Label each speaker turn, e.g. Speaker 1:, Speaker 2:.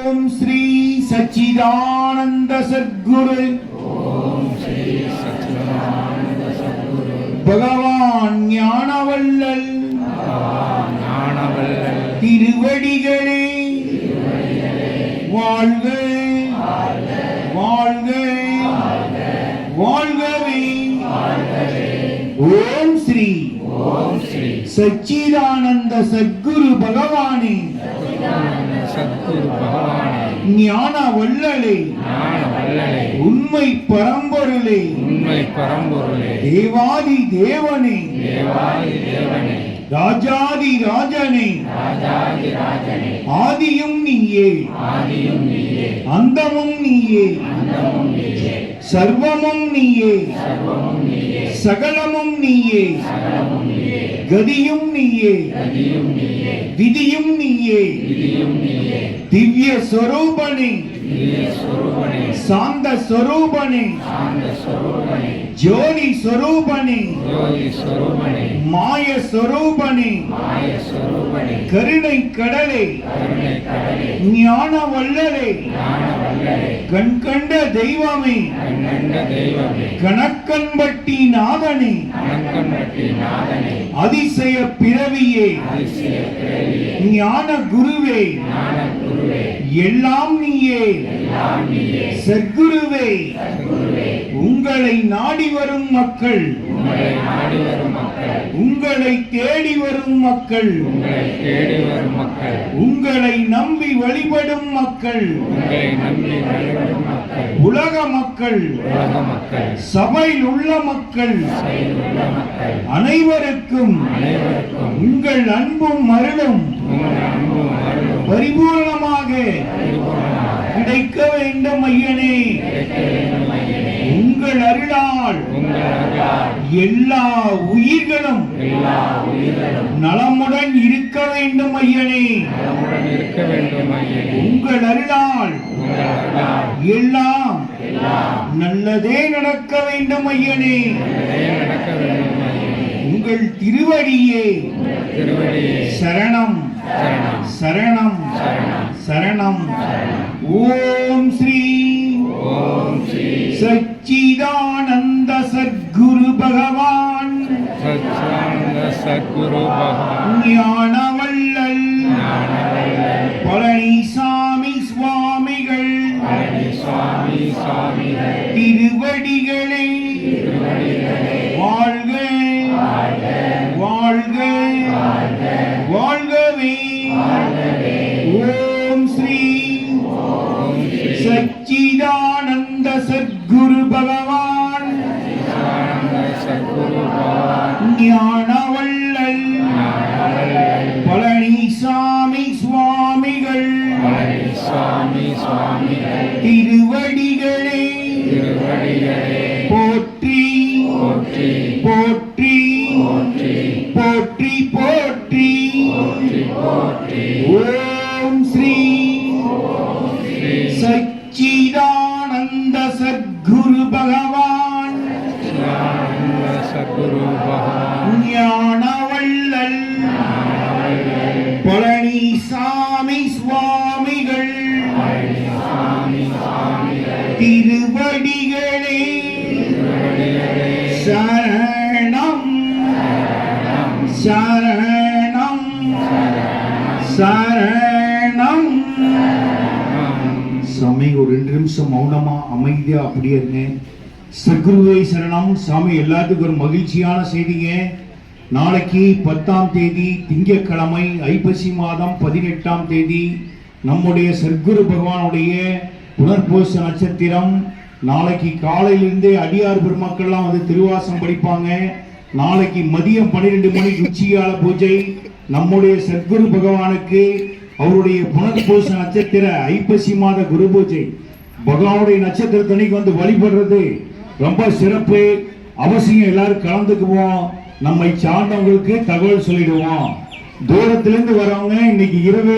Speaker 1: ஓம் ஸ்ரீ சச்சிதானந்த சத்குரு பகவான் ஞானவள்ளல் திருவடிகளே வாழ்க வாழ்க வாழ்கவே. ஓம் ஸ்ரீ சச்சிதானந்த சத்குரு பகவானே ஞான வள்ளலே உண்மை பரம்பொருளே தேவாதி தேவனே ராஜாதி ராஜனே ஆதியும் நீயே அந்தமும் நீயே சர்வமும் நீயே சகலமும் நீயே கதியும் நீயே விதியும் நீயே திவ்ய ஸ்வரூபனே சாந்த ஸ்வரூபனே ஜோதி ஸ்வரூபனே மாய ஸ்வரூபனே கருணை கடலே ஞான வள்ளலே கண்கண்ட தெய்வமே கணக்கன்பட்டி நாதனே அதிசய பிறவியே ஞான குருவே எல்லாம் நீயே சத்குருவே உங்களை நாடி வரும் மக்கள் உங்களை தேடி வரும் மக்கள் உங்களை நம்பி வழிபடும் மக்கள் உலக மக்கள் சபையில் உள்ள மக்கள் அனைவருக்கும் உங்கள் அன்பும் அருளும் பரிபூர்ணமாக கிடைக்க வேண்டும் ஐயனே. உங்கள் அருளால் எல்லா உயிர்களும் நலமுடன் இருக்க வேண்டும் ஐயனே. உங்கள் அருளால் எல்லாம் நல்லதே நடக்க வேண்டும் ஐயனே. உங்கள் திருவடியே சரணம் சரணம் சரணம். ஓம் ஸ்ரீ சச்சிதானந்த சத்குரு பகவான் ஞானவள்ளல் பழனிசாமி சுவாமிகள் திருவடிகளே வாழ்க வாழ்க வாழ்கவே. ஓம் ஸ்ரீ சச்சிதானந்த சத்குரு பகவான் ஞானவள்ளல் பழனிசாமி சுவாமிகள் திருவடிகளே போற்றி போற்றி போற்றி போற்றி. ஓம் ஸ்ரீ சச்சிதானந்த சத்குரு பகவான் ஞானவள்ளல் பழனிசாமி சுவாமிகள் திருவடிகளே சரணம் சரணம் சரணம். சாமி ஒரு 2 நிமிஷம் மௌனமா அமைதியா அப்படியே இருங்க. சத்குருவை சரணம். சாமி எல்லாத்துக்கும் ஒரு மகிழ்ச்சியான செய்திங்க. நாளைக்கு 10ஆம் தேதி திங்கட்கிழமை ஐப்பசி மாதம் 18ஆம் தேதி நம்முடைய சத்குரு பகவானுடைய புனர்பூச நட்சத்திரம். நாளைக்கு காலையிலிருந்தே அடியார் பெருமக்கள்லாம் வந்து திருவாசம் படிப்பாங்க. நாளைக்கு மதியம் 12 மணிக்கு உச்சிகால பூஜை. நம்முடைய சத்குரு பகவானுக்கு அவருடைய புனர்பூச நட்சத்திர ஐப்பசி மாத குரு பூஜை பகவானுடைய நட்சத்திரத்தன்னைக்கு வந்து வழிபடுறது ரொம்ப சிறப்பு. அவசியம் எல்லாரும் கலந்துக்குவோம். நம்மை சார்ந்தவங்களுக்கு தகவல் சொல்லிடுவோம். தூரத்திலிருந்து வரவங்க இன்னைக்கு இரவே